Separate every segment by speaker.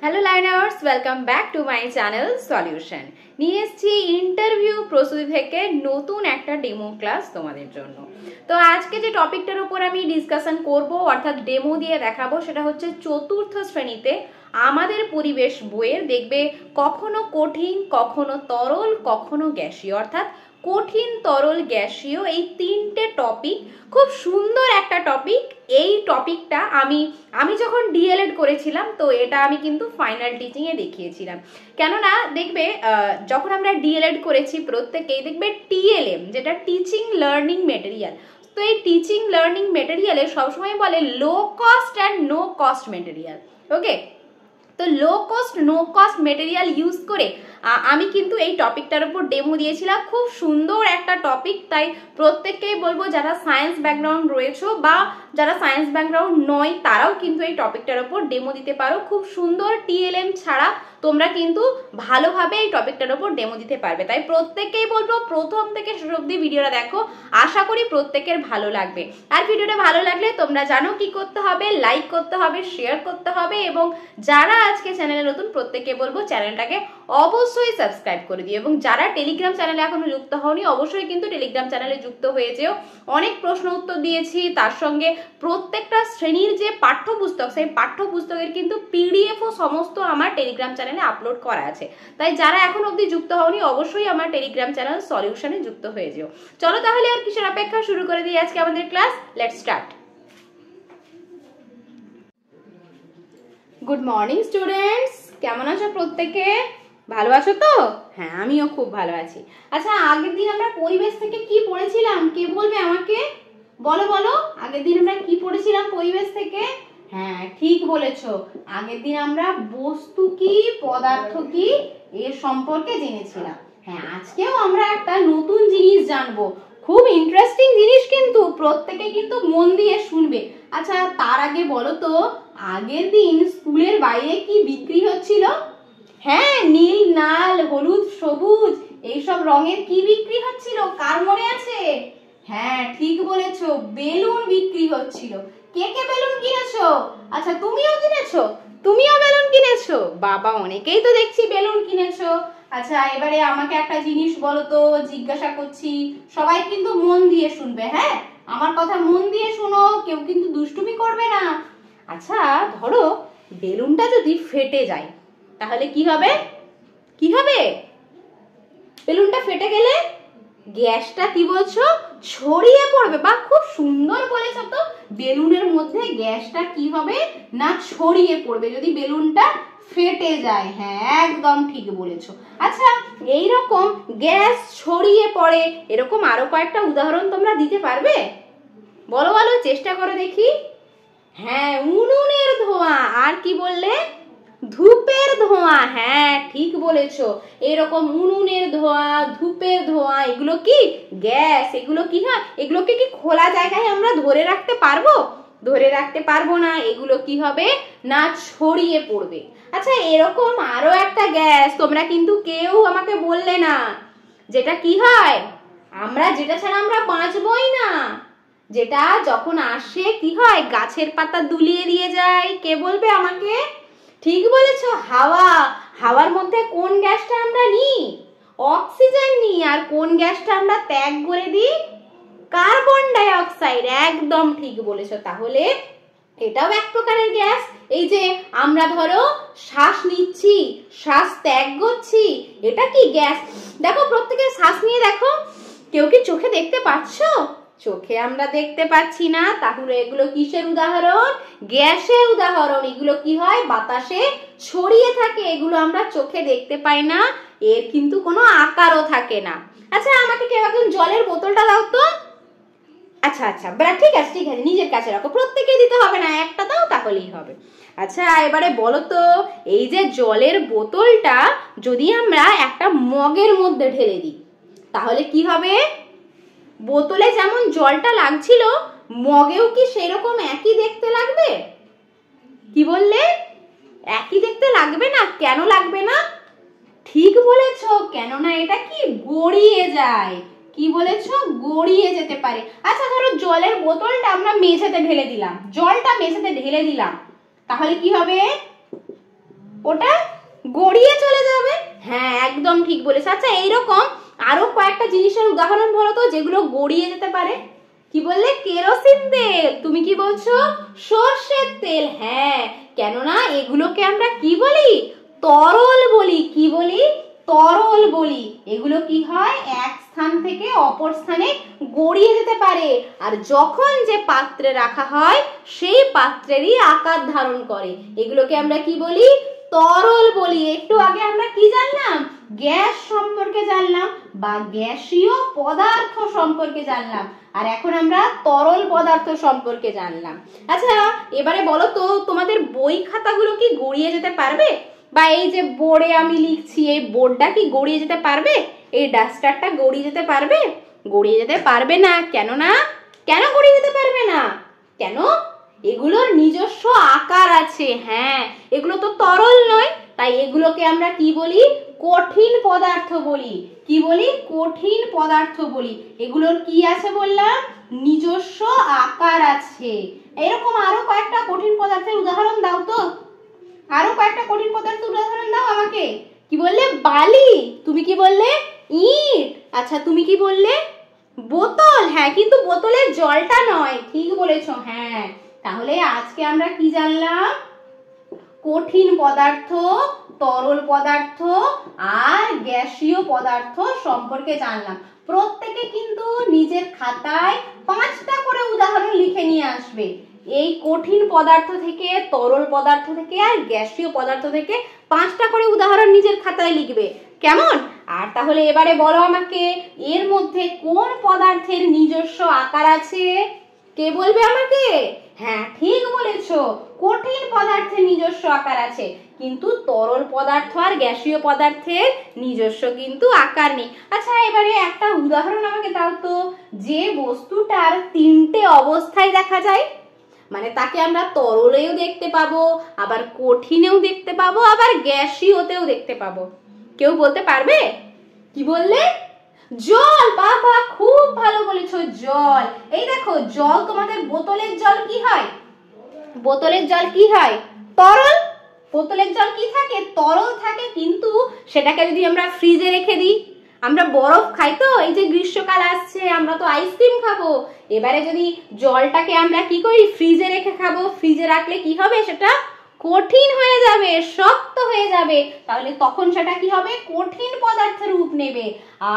Speaker 1: Hello learners, welcome back to my channel solution. নিয়ে এসেছি interview প্রস্তুতি থেকে নতুন একটা ডেমো ক্লাস তোমাদের জন্য। তো আজকে যে টপিকটার উপর আমি ডিসকাশন করব অর্থাৎ ডেমো দিয়ে দেখাবো সেটা হচ্ছে চতুর্থ শ্রেণীতে আমাদের পরিবেশ বইয়ের দেখবে কখনো কঠিন, কখনো তরল, কখনো গ্যাসীয়, অর্থাৎ কঠিন, তরল, গ্যাসীয় এই তিনটে টপিক। খুব সুন্দর একটা টপিক। এই টপিকটা আমি যখন ডিএলএড করেছিলাম তো এটা আমি কিন্তু ফাইনাল টিচিংয়ে দেখিয়েছিলাম। কেননা দেখবে যখন আমরা ডিএলএড করেছি প্রত্যেকেই দেখবে টিএলএম যেটা টিচিং লার্নিং মেটেরিয়াল, তো এই টিচিং লার্নিং মেটেরিয়ালে সবসময় বলে low cost and no cost material. Okay, তো low cost no cost material use করে আমি কিন্তু এই টপিকটার উপর ডেমো দিয়েছিলাম। খুব সুন্দর একটা টপিক, তাই প্রত্যেককেই বলবো যারা সায়েন্স ব্যাকগ্রাউন্ড রয়েছে বা যারা সায়েন্স ব্যাকগ্রাউন্ড নয় তারাও কিন্তু এই টপিকটার উপর ডেমো দিতে পারো। খুব সুন্দর, টিএলএম ছাড়া তোমরা কিন্তু ভালোভাবে এই টপিকটার উপর ডেমো দিতে পারবে। তাই প্রত্যেককেই বলবো প্রথম থেকে শেষ অবধি ভিডিওটা দেখো, আশা করি প্রত্যেকের ভালো লাগবে। আর ভিডিওটা ভালো লাগলে তোমরা জানো কি করতে হবে, লাইক করতে হবে, শেয়ার করতে হবে, এবং যারা আজকে চ্যানেলে নতুন প্রত্যেককে বলবো চ্যানেলটাকে অবশ্যই সাবস্ক্রাইব করে দিও, এবং যারা টেলিগ্রাম চ্যানেলে এখনো যুক্ত হওনি অবশ্যই কিন্তু টেলিগ্রাম চ্যানেলে যুক্ত হয়ে যেও। অনেক প্রশ্ন উত্তর দিয়েছি, তার সঙ্গে প্রত্যেকটা শ্রেণীর যে পাঠ্যপুস্তক সেই পাঠ্যপুস্তকের কিন্তু পিডিএফও সমস্ত আমার টেলিগ্রাম চ্যানেলে আপলোড করা আছে। তাই যারা এখন অবধি যুক্ত হওনি অবশ্যই আমার টেলিগ্রাম চ্যানেল সলিউশনে যুক্ত হয়ে যেও। চলো তাহলে আর কিসের অপেক্ষা, শুরু করে দিই আজকে আমাদের class. Let's start. Good morning students, কেমন আছো প্রত্যেকে? ভালো আছো তো? হ্যাঁ, আমিও খুব ভালো আছি। আচ্ছা, আগের দিন আমরা পরিবেশ থেকে কি পড়েছিলাম? কে বলবে আমাকে? বলো বলো, আগের দিন আমরা কি পড়েছিলাম পরিবেশ থেকে? হ্যাঁ, ঠিক বলেছো, আগের দিন আমরা বস্তু কি, পদার্থ কি এর সম্পর্কে জেনেছিলাম। হ্যাঁ, আজকেও আমরা একটা নতুন জিনিস জানবো, খুব ইন্টারেস্টিং জিনিস, কিন্তু প্রত্যেকে কিন্তু মন দিয়ে শুনবে। আচ্ছা, তার আগে বলো তো, আগের দিন স্কুলের বাইরে কি বিক্রি হচ্ছিল? হ্যাঁ, নীল, লাল, হলুদ, সবুজ এইসব রঙের কি বিক্রি হচ্ছিল? কার মনে আছে? হ্যাঁ, ঠিক বলেছো, বেলুন বিক্রি হচ্ছিল। কে কে বেলুন কিনেছো? আচ্ছা, তুমিও কিনেছো? তুমিও বেলুন কিনেছো? বাবা, অনেকেই তো দেখছি বেলুন কিনেছো। আচ্ছা, এবারে আমাকে একটা জিনিস বলো তো, জিজ্ঞাসা করছি, সবাই কিন্তু মন দিয়ে শুনবে। হ্যাঁ, আমার কথা মন দিয়ে শুনো, কেউ কিন্তু দুষ্টুমি করবে না। আচ্ছা, ধরো বেলুনটা যদি ফেটে যায় তাহলে কি হবে? কি হবে? বেলুনটা ফেটে গেলে গ্যাসটা কি বলছো? ছড়িয়ে পড়বে। বা খুব সুন্দর বলেছো তো, বেলুনের মধ্যে গ্যাসটা কি হবে না ছড়িয়ে পড়বে যদি বেলুনটা ফেটে যায়। হ্যাঁ, একদম ঠিক বলেছো। আচ্ছা, এইরকম গ্যাস ছড়িয়ে পড়ে এরকম আরো কয়েকটা উদাহরণ তোমরা দিতে পারবে? বলো বলো, চেষ্টা করে দেখি। হ্যাঁ, উনুনের ধোঁয়া, আর কি বললে? ধূপের ধোঁয়া। হ্যাঁ, ঠিক বলেছো, এরকম উনুনের ধোঁয়া, ধূপের ধোঁয়া এগুলো কি গ্যাস? এগুলো কি হয়? এগুলোকে কি খোলা জায়গায় আমরা ধরে রাখতে পারবো? ধরে রাখতে পারবো না। এগুলো কি হবে না ছড়িয়ে পড়বে। আচ্ছা, এরকম আরো একটা গ্যাস তোমরা কিন্তু কেউ আমাকে বললে না, যেটা কি হয়, যেটা ছাড়া আমরা বাঁচবই না, যেটা যখন আসে কি হয়, গাছের পাতা দুলিয়ে দিয়ে যায়। কে বলবে আমাকে? ঠিক বলেছো, হাওয়া। হাওয়ার মধ্যে কোন গ্যাসটা আমরা নিই? অক্সিজেন নিই। আর কোন গ্যাসটা আমরা ত্যাগ করে দিই? Carbon die oxide. একদম ঠিক বলেছো। তাহলে এটাও এক প্রকারের গ্যাস। এই যে আমরা ধরো শ্বাস নিচ্ছি, শ্বাস ত্যাগ করছি, এটা কি গ্যাস? দেখো, প্রত্যেকে শ্বাস নিয়ে দেখো। কেউ কি চোখে দেখতে পাচ্ছো? চোখে আমরা দেখতে পাচ্ছি না, তাহলে এগুলো কিসের উদাহরণ? গ্যাসের উদাহরণ। এগুলো কি হয়, বাতাসে ছড়িয়ে থাকে, এগুলো আমরা চোখে দেখতে পাই না, এর কিন্তু কোনো আকারও থাকে না। আচ্ছা, আমাকে কেউ একজন জলের বোতলটা দাও তো। আচ্ছা আচ্ছা, ঠিক আছে ঠিক আছে, নিজের কাছে রাখো, প্রত্যেকে দিতে হবে না, একটা দাও তাহলেই হবে। আচ্ছা, এবারে বলো তো, এই যে জলের বোতলটা যদি আমরা একটা মগের মধ্যে ঢেলে দিই তাহলে কি হবে? বোতলে যেমন জলটা লাগছিল মগেও কি সেরকম একই দেখতে লাগবে? কি বললে? একই দেখতে লাগবে না। কেন লাগবে না? ঠিক বলেছো, কেননা এটা কি গড়িয়ে যায়। কি বলেছো? গড়িয়ে যেতে পারে। আচ্ছা, ধরো জলের বোতলটা আমরা মেঝেতে ঢেলে দিলাম, জলটা মেঝেতে ঢেলে দিলাম, তাহলে কি হবে? ওটা গড়িয়ে চলে যাবে। হ্যাঁ একদম ঠিক বলেছ। আচ্ছা এইরকম আরো কয়েকটা জিনিসের উদাহরণ বলো তো যেগুলো গড়িয়ে যেতে পারে। কি বললে? কেরোসিন তেল। তুমি কি বলছো? সর্ষের তেল। হ্যাঁ, কেননা এগুলোকে আমরা কি বলি? তরল বলি। কি বলি? তরল বলি। এগুলো কি হয়? এক স্থান থেকে অপর স্থানে গড়িয়ে যেতে পারে, আর যখন যে পাত্রে রাখা হয় সেই পাত্রেরই আকার ধারণ করে। এগুলোকে আমরা কি বলি? তরল বলি। একটু আগে আমরা কি জানলাম? গ্যাস সম্পর্কে জানলাম বা গ্যাসীয় পদার্থ সম্পর্কে জানলাম, আর এখন আমরা তরল পদার্থ সম্পর্কে জানলাম। আচ্ছা এবারে বলো তো, তোমাদের বই খাতাগুলো কি গড়িয়ে যেতে পারবে? বা এই যে বোর্ডে আমি লিখছি, এই বোর্ডটা কি গড়িয়ে যেতে পারবে? এই ডাস্টারটা গড়িয়ে যেতে পারবে? গড়িয়ে যেতে পারবে না। কেন না? কেন গড়িয়ে যেতে পারবে না? কেন? এগুলোর নিজস্ব আকার আছে। হ্যাঁ, এগুলো তো তরল নয়, তাই এগুলোকে আমরা কি বলি? কঠিন পদার্থ বলি। কি বলি? কঠিন পদার্থ বলি। এগুলোর কি আছে বললাম? নিজস্ব আকার আছে। এরকম আরো কয়েকটা কঠিন পদার্থের উদাহরণ দাও তো। আরো কয়েকটা কঠিন পদার্থের উদাহরণ দাও আমাকে। কি বললে? বালি। তুমি কি বললে? ইট। আচ্ছা তুমি কি বললে? বোতল। হ্যাঁ, কিন্তু বোতলের জলটা নয়। ঠিক বলেছো। হ্যাঁ, তাহলে আজকে আমরা কি জানলাম? কঠিন পদার্থ, তরল পদার্থ আর গ্যাসীয় পদার্থ সম্পর্কে জানলাম। প্রত্যেকে কিন্তু নিজের খাতায় 5টা করে উদাহরণ লিখে নিয়ে আসবে। এই কঠিন পদার্থ থেকে, তরল পদার্থ থেকে আর গ্যাসীয় পদার্থ থেকে 5টা করে উদাহরণ নিজের খাতায় লিখবে। কেমন? আর তাহলে এবারে বলো আমাকে, এর মধ্যে কোন পদার্থের নিজস্ব আকার আছে? কে বলবে আমাকে? হ্যাঁ ঠিক বলেছো, কঠিন পদার্থের নিজস্ব আকার আছে, কিন্তু তরল পদার্থ আর গ্যাসীয় পদার্থের নিজস্ব কিন্তু আকার নেই। আচ্ছা এবারে একটা উদাহরণ আমাকে দাও তো, যে বস্তুটার 3টে অবস্থায় দেখা যায়, মানে তাকে আমরা তরলেও দেখতে পাবো, আবার কঠিনেও দেখতে পাবো, আবার গ্যাসীয়তেও দেখতে পাবো। কেউ বলতে পারবে? কি বললে? জল। বাবা খুব ভালো বলেছো, জল। এই দেখো, জল তোমাদের বোতলের জল কি হয়? বোতলের জল কি হয়? তরল। বোতলের জল কি থাকে? তরল থাকে, কিন্তু সেটাকে যদি আমরা ফ্রিজে রেখে দিই, আমরা বরফ খাই তো, এই যে গ্রীষ্মকাল আসছে আমরা তো আইসক্রিম খাবো, এবারে যদি জলটাকে আমরা কি করি? ফ্রিজে রেখে খাবো, ফ্রিজে রাখলে কি হবে? সেটা কঠিন হয়ে যাবে, শক্ত হয়ে যাবে, তাহলে তখন সেটা কি হবে? কঠিন পদার্থের রূপ নেবে।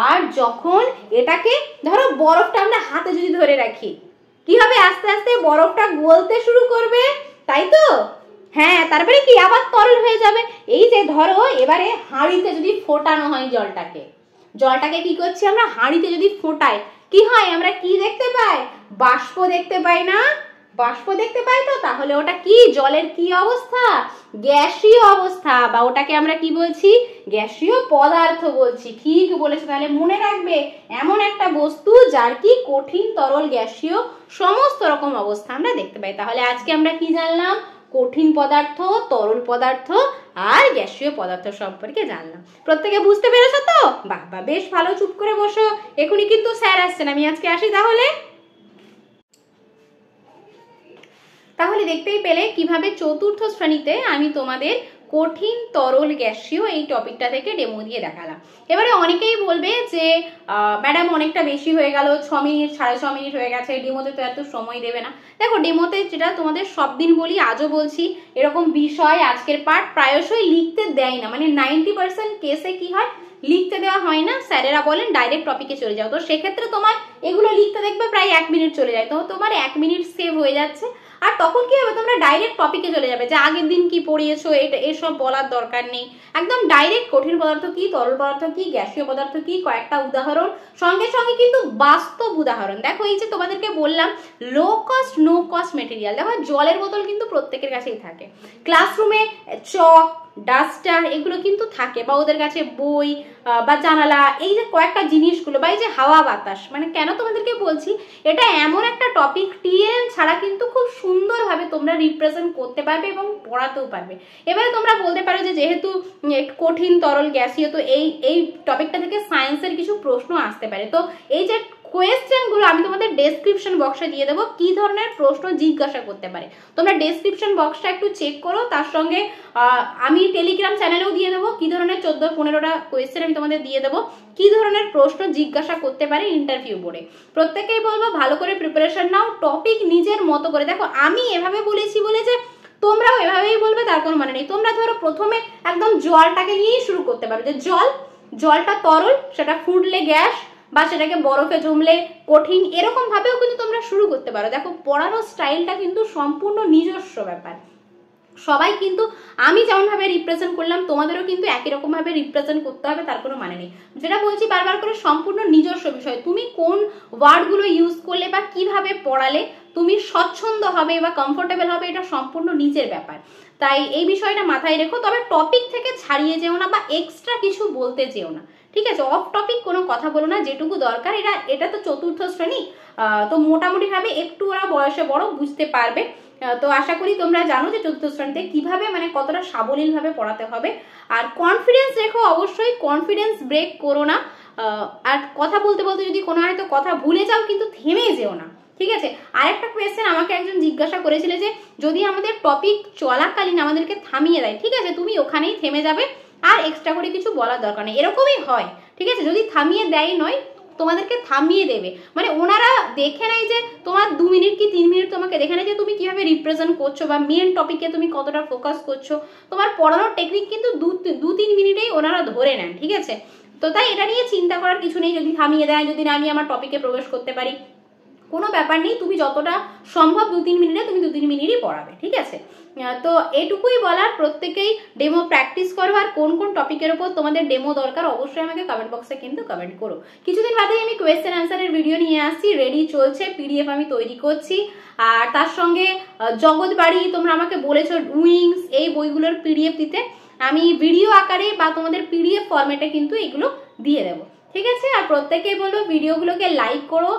Speaker 1: আর যখন এটাকে ধরো বরফটা আমরা হাতে যদি ধরে রাখি, কি হবে? আস্তে আস্তে বরফটা গলতে শুরু করবে, তাই তো? হ্যাঁ, তারপরে কি আবার তরল হয়ে যাবে। এই যে ধরো এবারে হাঁড়িতে যদি ফোটানো হয় জলটাকে কি করছি আমরা? হাঁড়িতে যদি ফোটাই, কি হয়? আমরা কি দেখতে পাই? বাষ্প দেখতে পাই না? বাষ্প দেখতে পাই তো, তাহলে ওটা কি? জলের কি অবস্থা? গ্যাসীয় অবস্থা, বা ওটাকে আমরা কি বলছি? গ্যাসীয় পদার্থ বলছি। ঠিক বলেছো। তাহলে মনে রাখবে, এমন একটা বস্তু যার কি কঠিন, তরল, গ্যাসীয় সমস্ত রকম অবস্থা আমরা দেখতে পাই। তাহলে আজকে আমরা কি জানলাম? কঠিন পদার্থ, তরল পদার্থ আর গ্যাসীয় পদার্থ সম্পর্কে জানলাম। প্রত্যেকে বুঝতে পেরেছো তো? বাহ বাহ, বেশ ভালো। চুপ করে বসো, এখনই কিন্তু স্যার আসছেন, আমি আজকে আসি তাহলে। তাহলে দেখতেই পেলে কিভাবে চতুর্থ শ্রেণীতে আমি তোমাদের কঠিন, তরল, গ্যাসীয় এই টপিকটা থেকে ডেমো দিয়ে দেখালাম। এবারে অনেকেই বলবে যে ম্যাডাম অনেকটা বেশি হয়ে গেল, 6 মিনিট 6.5 মিনিট হয়ে গেছে, ডেমোতে তো এত সময় দেবে না। দেখো, ডেমোতে যেটা তোমাদের সব দিন বলি, আজও বলছি, এরকম বিষয় আজকের পাঠ প্রায়শই লিখতে দেয় না, মানে 90% কেসে কি হয়? লিখতে দেওয়া হয় না। স্যারেরা বলেন ডাইরেক্ট টপিকে চলে যাও। তো সেক্ষেত্রে তোমার এগুলো লিখতে দেখবে প্রায় 1 মিনিট চলে যায়, তো তোমার 1 মিনিট সেভ হয়ে যাচ্ছে। আর তখন কি হবে? তোমরা ডাইরেক্ট টপিকে চলে যাবে, যে আগের দিন কি পড়িয়েছো এটা এসব বলার দরকার নেই। একদম ডাইরেক্ট কঠিন পদার্থ কি, তরল পদার্থ কি, গ্যাসীয় পদার্থ কি, কয়েকটা উদাহরণ, সঙ্গে সঙ্গে কিন্তু বাস্তব উদাহরণ। দেখো, এই যে তোমাদেরকে বললাম low cost no cost material, দেখো জলের বোতল কিন্তু প্রত্যেকের কাছেই থাকে, ক্লাসরুমে চক, ডাস্টার এগুলো কিন্তু থাকে, বা ওদের কাছে বই বা জানালা, এই যে কয়েকটা জিনিসগুলো, বা এই যে হাওয়া বাতাস, মানে কেন তোমাদেরকে বলছি, এটা এমন একটা টপিক টিএন ছাড়া কিন্তু খুব সুন্দরভাবে তোমরা রিপ্রেজেন্ট করতে পারবে এবং পড়াতেও পারবে। এবারে তোমরা বলতে পারো যে যেহেতু কঠিন, তরল, গ্যাসীয়, তো এই টপিকটা থেকে সায়েন্সের কিছু প্রশ্ন আসতে পারে। তো এই যে কোয়েশ্চেনগুলো আমি তোমাদের ডেসক্রিপশন বক্সে দিয়ে দেবো, কি ধরনের প্রশ্ন জিজ্ঞাসা করতে পারে। তোমরা ডেসক্রিপশন বক্সটা একটু চেক করো, তার সঙ্গে আমি টেলিগ্রাম চ্যানেলেও দিয়ে দেবো কি ধরনের 14-15টা কোয়েশ্চেন আমি তোমাদের দিয়ে দেবো, কি ধরনের প্রশ্ন জিজ্ঞাসা করতে পারে ইন্টারভিউ বোর্ডে। প্রত্যেকেই বলবো ভালো করে প্রিপারেশন নাও, টপিক নিজের মতো করে। দেখো আমি এভাবে বলেছি বলে যে তোমরাও এভাবেই বলবে তার কোনো মানে নেই। তোমরা ধরো প্রথমে একদম জলটাকে নিয়েই শুরু করতে পারো, যে জলটা তরল, সেটা ফুটলে গ্যাস বা সেটাকে বরফে জমলে কঠিন, এরকম ভাবেও কিন্তু তোমরা শুরু করতে পারো। দেখো পড়ানোর স্টাইলটা কিন্তু সম্পূর্ণ নিজস্ব ব্যাপার। সবাই কিন্তু আমি যেমন ভাবে রিপ্রেজেন্ট করলাম তোমাদেরও কিন্তু একই রকম ভাবে রিপ্রেজেন্ট করতে হবে, তার কোনো মানে নেই। যেটা বলছি বারবার করে, সম্পূর্ণ নিজস্ব বিষয়। তুমি কোন ওয়ার্ডগুলো ইউজ করলে বা কিভাবে পড়ালে তুমি স্বচ্ছন্দ হবে বা কমফোর্টেবল হবে, এটা সম্পূর্ণ নিজের ব্যাপার। তাই এই বিষয়টা মাথায় রেখো। তবে টপিক থেকে ছাড়িয়ে যেও না বা এক্সট্রা কিছু বলতে যেও না, ঠিক আছে? অফ টপিক কোনো কথা বলো না, যেটুকু দরকার। এটা তো 4র্থ শ্রেণী, তো মোটামুটি ভাবে একটু ওরা বয়সে বড়, বুঝতে পারবে। তো আশা করি তোমরা জানো যে 4র্থ শ্রেণীতে কিভাবে মানে কতটা সাবলীল ভাবে পড়াতে হবে। আর কনফিডেন্স রেখো, অবশ্যই কনফিডেন্স ব্রেক করো না। আর কথা বলতে বলতে যদি কোনো হয়তো কথা ভুলে যাও, কিন্তু থেমে যেও না, ঠিক আছে? আরেকটা কোয়েশ্চেন আমাকে একজন জিজ্ঞাসা করেছিল যে যদি আমাদের টপিক চলাকালীন আমাদেরকে থামিয়ে দেয়, ঠিক আছে, তুমি ওখানেই থেমে যাবে, আর এক্সট্রা করে কিছু বলার দরকার নেই। এরকমই হয়, ঠিক আছে? যদি থামিয়ে দেয় নয়, তোমাদেরকে থামিয়ে দেবে, মানে ওনারা দেখে নাই যে তোমার 2 মিনিট কি 3 মিনিট, তোমাকে দেখে নাই যে তুমি কিভাবে রিপ্রেজেন্ট করছো বা মেন টপিকে তুমি কতটা ফোকাস করছো। তোমার পড়ানোর টেকনিক কিন্তু 2-3 মিনিটেই ওনারা ধরে নেন, ঠিক আছে? তো তাই এটা নিয়ে চিন্তা করার কিছু নেই, যদি থামিয়ে দেয়, যদি না আমি আমার টপিকে প্রবেশ করতে পারি, কোনো ব্যাপার নেই। তুমি যতটা সম্ভব 2-3 মিনিটে তুমি 2-3 মিনিটই পড়াবে, ঠিক আছে? তো এটুকুই বলার, প্রত্যেকেই ডেমো প্র্যাকটিস করো। আর কোন কোন টপিকের উপর তোমাদের ডেমো দরকার অবশ্যই আমাকে কমেন্ট বক্সে কিন্তু কমেন্ট করো। কিছুদিন বাদেই আমি কোয়েশ্চেন অ্যান্সারের ভিডিও নিয়ে আসছি, রেডি চলছে, পিডিএফ আমি তৈরি করছি। আর তার সঙ্গে জগৎবাড়ি, তোমরা আমাকে বলেছো উইংস, এই বইগুলোর পিডিএফ দিতে, আমি ভিডিও আকারে বা তোমাদের পিডিএফ ফরম্যাটে কিন্তু এগুলো দিয়ে দেবো, ঠিক আছে? আর প্রত্যেকেই বলবো ভিডিওগুলোকে লাইক করো,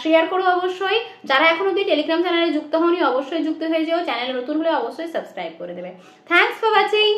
Speaker 1: শেয়ার করো অবশ্যই। যারা এখন অব্দি টেলিগ্রাম চ্যানেলে যুক্ত হওনি অবশ্যই যুক্ত হয়ে যাও, চ্যানেলে নতুন হলে অবশ্যই সাবস্ক্রাইব করে দেবে। Thanks for watching.